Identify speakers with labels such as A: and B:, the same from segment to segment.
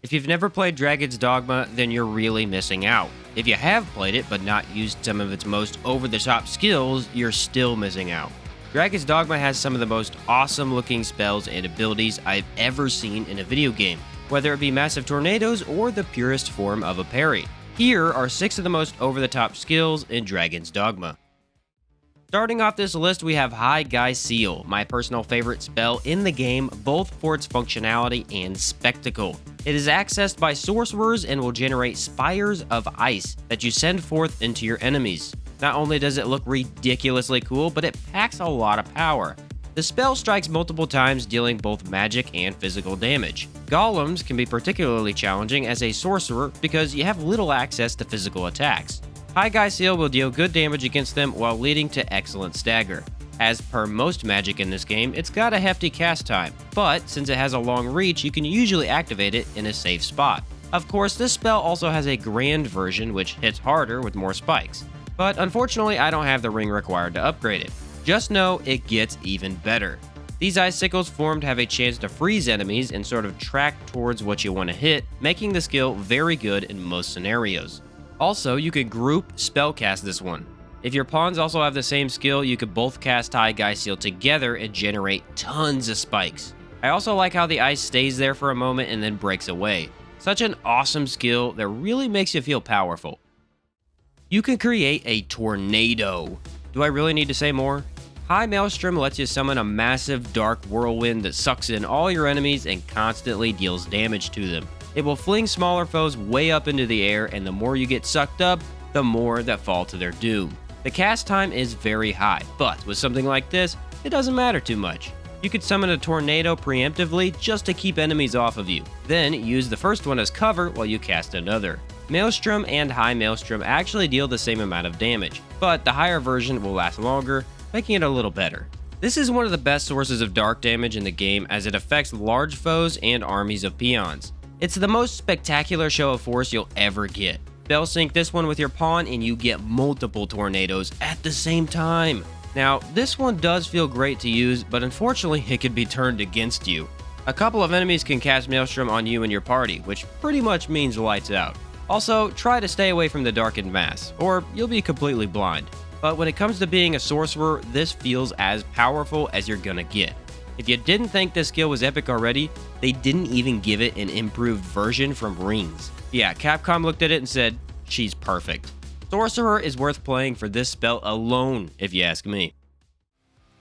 A: If you've never played Dragon's Dogma, then you're really missing out. If you have played it but not used some of its most over-the-top skills, you're still missing out. Dragon's Dogma has some of the most awesome looking spells and abilities I've ever seen in a video game, whether it be massive tornadoes or the purest form of a parry. Here are 6 of the most over-the-top skills in Dragon's Dogma. Starting off this list, we have High Gicel, my personal favorite spell in the game, both for its functionality and spectacle. It is accessed by sorcerers and will generate spires of ice that you send forth into your enemies. Not only does it look ridiculously cool, but it packs a lot of power. The spell strikes multiple times, dealing both magic and physical damage. Golems can be particularly challenging as a sorcerer because you have little access to physical attacks. High Gicel will deal good damage against them while leading to excellent stagger. As per most magic in this game, it's got a hefty cast time, but since it has a long reach, you can usually activate it in a safe spot. Of course, this spell also has a grand version which hits harder with more spikes, but unfortunately I don't have the ring required to upgrade it. Just know it gets even better. These icicles formed have a chance to freeze enemies and sort of track towards what you want to hit, making the skill very good in most scenarios. Also, you could group spellcast this one. If your pawns also have the same skill, you could both cast High Gicel together and generate tons of spikes. I also like how the ice stays there for a moment and then breaks away. Such an awesome skill that really makes you feel powerful. You can create a tornado. Do I really need to say more? High Maelstrom lets you summon a massive dark whirlwind that sucks in all your enemies and constantly deals damage to them. It will fling smaller foes way up into the air, and the more you get sucked up, the more that fall to their doom. The cast time is very high, but with something like this, it doesn't matter too much. You could summon a tornado preemptively just to keep enemies off of you, then use the first one as cover while you cast another. Maelstrom and High Maelstrom actually deal the same amount of damage, but the higher version will last longer, making it a little better. This is one of the best sources of dark damage in the game as it affects large foes and armies of peons. It's the most spectacular show of force you'll ever get. Spell sync this one with your pawn and you get multiple tornadoes at the same time. Now, this one does feel great to use, but unfortunately it could be turned against you. A couple of enemies can cast Maelstrom on you and your party, which pretty much means lights out. Also, try to stay away from the darkened mass, or you'll be completely blind. But when it comes to being a sorcerer, this feels as powerful as you're gonna get. If you didn't think this skill was epic already, they didn't even give it an improved version from Rings. Yeah, Capcom looked at it and said, she's perfect. Sorcerer is worth playing for this spell alone, if you ask me.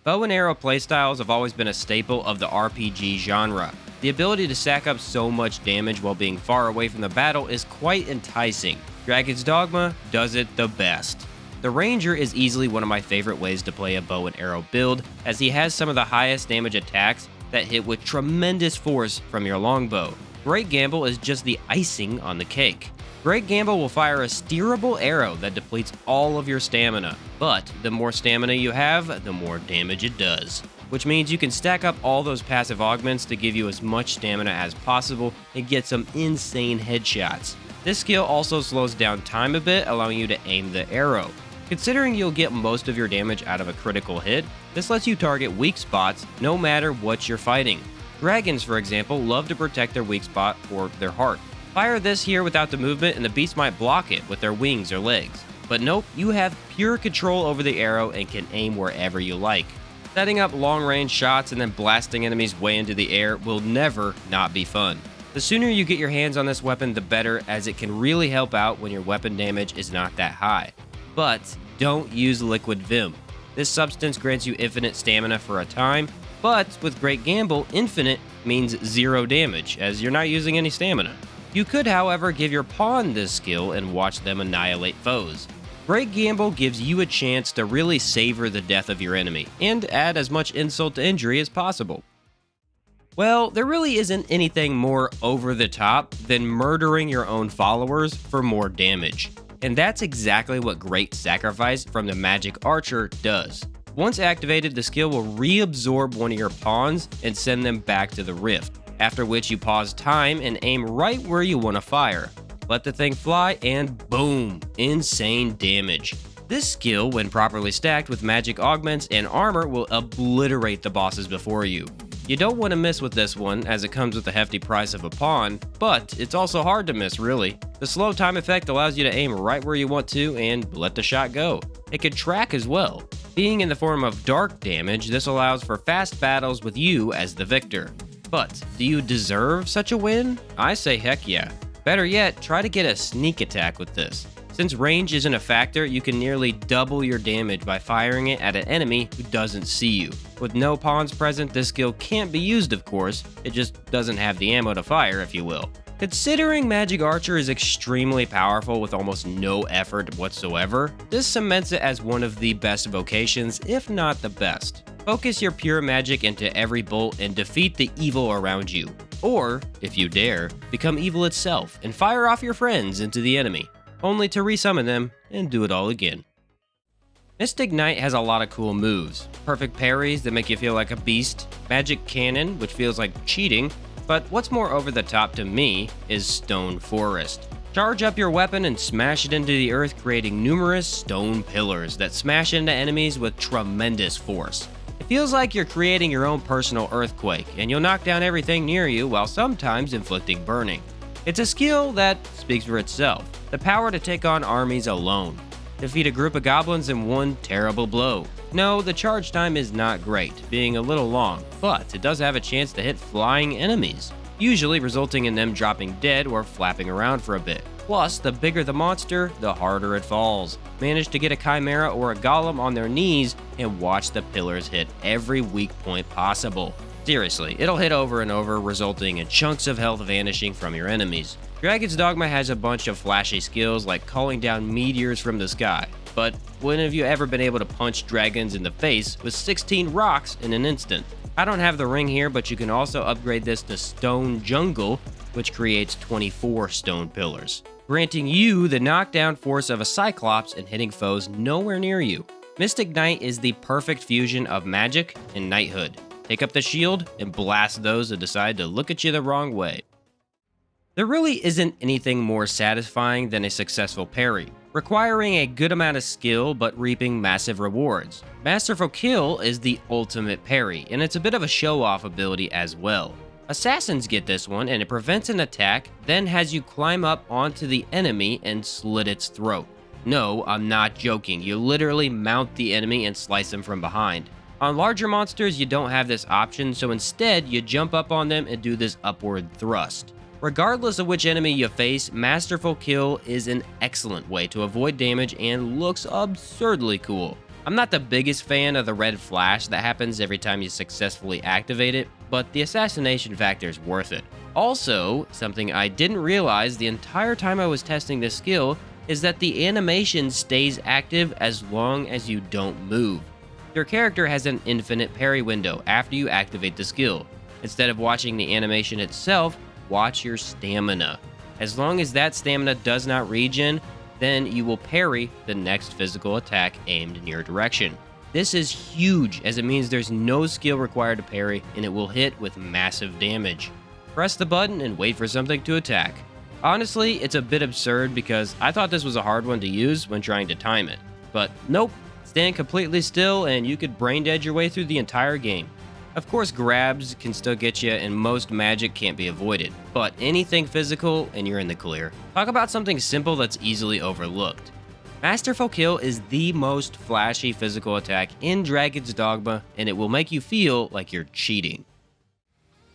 A: Bow and arrow playstyles have always been a staple of the RPG genre. The ability to stack up so much damage while being far away from the battle is quite enticing. Dragon's Dogma does it the best. The Ranger is easily one of my favorite ways to play a bow and arrow build, as he has some of the highest damage attacks that hit with tremendous force from your longbow. Great Gamble is just the icing on the cake. Great Gamble will fire a steerable arrow that depletes all of your stamina, but the more stamina you have, the more damage it does. Which means you can stack up all those passive augments to give you as much stamina as possible and get some insane headshots. This skill also slows down time a bit, allowing you to aim the arrow. Considering you'll get most of your damage out of a critical hit, this lets you target weak spots no matter what you're fighting. Dragons, for example, love to protect their weak spot or their heart. Fire this here without the movement and the beast might block it with their wings or legs. But nope, you have pure control over the arrow and can aim wherever you like. Setting up long-range shots and then blasting enemies way into the air will never not be fun. The sooner you get your hands on this weapon, the better, as it can really help out when your weapon damage is not that high. But don't use Liquid Vim. This substance grants you infinite stamina for a time, but with Great Gamble, infinite means 0 damage, as you're not using any stamina. You could, however, give your pawn this skill and watch them annihilate foes. Great Gamble gives you a chance to really savor the death of your enemy, and add as much insult to injury as possible. Well, there really isn't anything more over the top than murdering your own followers for more damage. And that's exactly what Great Sacrifice from the Magic Archer does. Once activated, the skill will reabsorb one of your pawns and send them back to the rift, after which you pause time and aim right where you want to fire. Let the thing fly and boom, insane damage. This skill, when properly stacked with magic augments and armor, will obliterate the bosses before you. You don't want to miss with this one, as it comes with a hefty price of a pawn, but it's also hard to miss, really. The slow time effect allows you to aim right where you want to and let the shot go. It can track as well. Being in the form of dark damage, this allows for fast battles with you as the victor. But do you deserve such a win? I say heck yeah. Better yet, try to get a sneak attack with this. Since range isn't a factor, you can nearly double your damage by firing it at an enemy who doesn't see you. With no pawns present, this skill can't be used, of course. It just doesn't have the ammo to fire, if you will. Considering Magic Archer is extremely powerful with almost no effort whatsoever, this cements it as one of the best vocations, if not the best. Focus your pure magic into every bolt and defeat the evil around you. Or, if you dare, become evil itself and fire off your friends into the enemy, only to resummon them and do it all again. Mystic Knight has a lot of cool moves. Perfect parries that make you feel like a beast, Magic Cannon, which feels like cheating, but what's more over the top to me is Stone Forest. Charge up your weapon and smash it into the earth, creating numerous stone pillars that smash into enemies with tremendous force. It feels like you're creating your own personal earthquake, and you'll knock down everything near you while sometimes inflicting burning. It's a skill that speaks for itself. The power to take on armies alone. Defeat a group of goblins in one terrible blow. No, the charge time is not great, being a little long, but it does have a chance to hit flying enemies, usually resulting in them dropping dead or flapping around for a bit. Plus, the bigger the monster, the harder it falls. Manage to get a Chimera or a Golem on their knees and watch the pillars hit every weak point possible. Seriously, it'll hit over and over, resulting in chunks of health vanishing from your enemies. Dragon's Dogma has a bunch of flashy skills like calling down meteors from the sky, but when have you ever been able to punch dragons in the face with 16 rocks in an instant? I don't have the ring here, but you can also upgrade this to Stone Jungle, which creates 24 stone pillars, granting you the knockdown force of a Cyclops and hitting foes nowhere near you. Mystic Knight is the perfect fusion of magic and knighthood. Take up the shield and blast those that decide to look at you the wrong way. There really isn't anything more satisfying than a successful parry, requiring a good amount of skill but reaping massive rewards. Masterful Kill is the ultimate parry, and it's a bit of a show-off ability as well. Assassins get this one, and it prevents an attack, then has you climb up onto the enemy and slit its throat. No, I'm not joking, you literally mount the enemy and slice them from behind. On larger monsters, you don't have this option, so instead, you jump up on them and do this upward thrust. Regardless of which enemy you face, Masterful Kill is an excellent way to avoid damage and looks absurdly cool. I'm not the biggest fan of the red flash that happens every time you successfully activate it, but the assassination factor is worth it. Also, something I didn't realize the entire time I was testing this skill is that the animation stays active as long as you don't move. Your character has an infinite parry window after you activate the skill. Instead of watching the animation itself, watch your stamina. As long as that stamina does not regen, then you will parry the next physical attack aimed in your direction. This is huge, as it means there's no skill required to parry, and it will hit with massive damage. Press the button and wait for something to attack. Honestly, it's a bit absurd because I thought this was a hard one to use when trying to time it. But nope, stand completely still and you could brain dead your way through the entire game. Of course, grabs can still get you, and most magic can't be avoided, but anything physical and you're in the clear. Talk about something simple that's easily overlooked. Masterful Kill is the most flashy physical attack in Dragon's Dogma, and it will make you feel like you're cheating.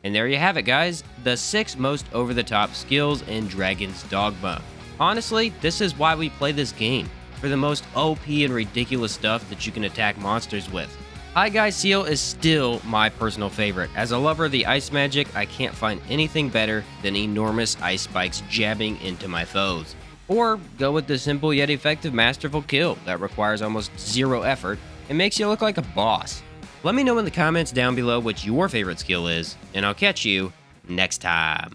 A: And there you have it, guys, the 6 most over-the-top skills in Dragon's Dogma. Honestly, this is why we play this game, for the most OP and ridiculous stuff that you can attack monsters with. High Guy Seal is still my personal favorite. As a lover of the ice magic, I can't find anything better than enormous ice spikes jabbing into my foes. Or go with the simple yet effective Masterful Kill that requires almost zero effort and makes you look like a boss. Let me know in the comments down below what your favorite skill is, and I'll catch you next time.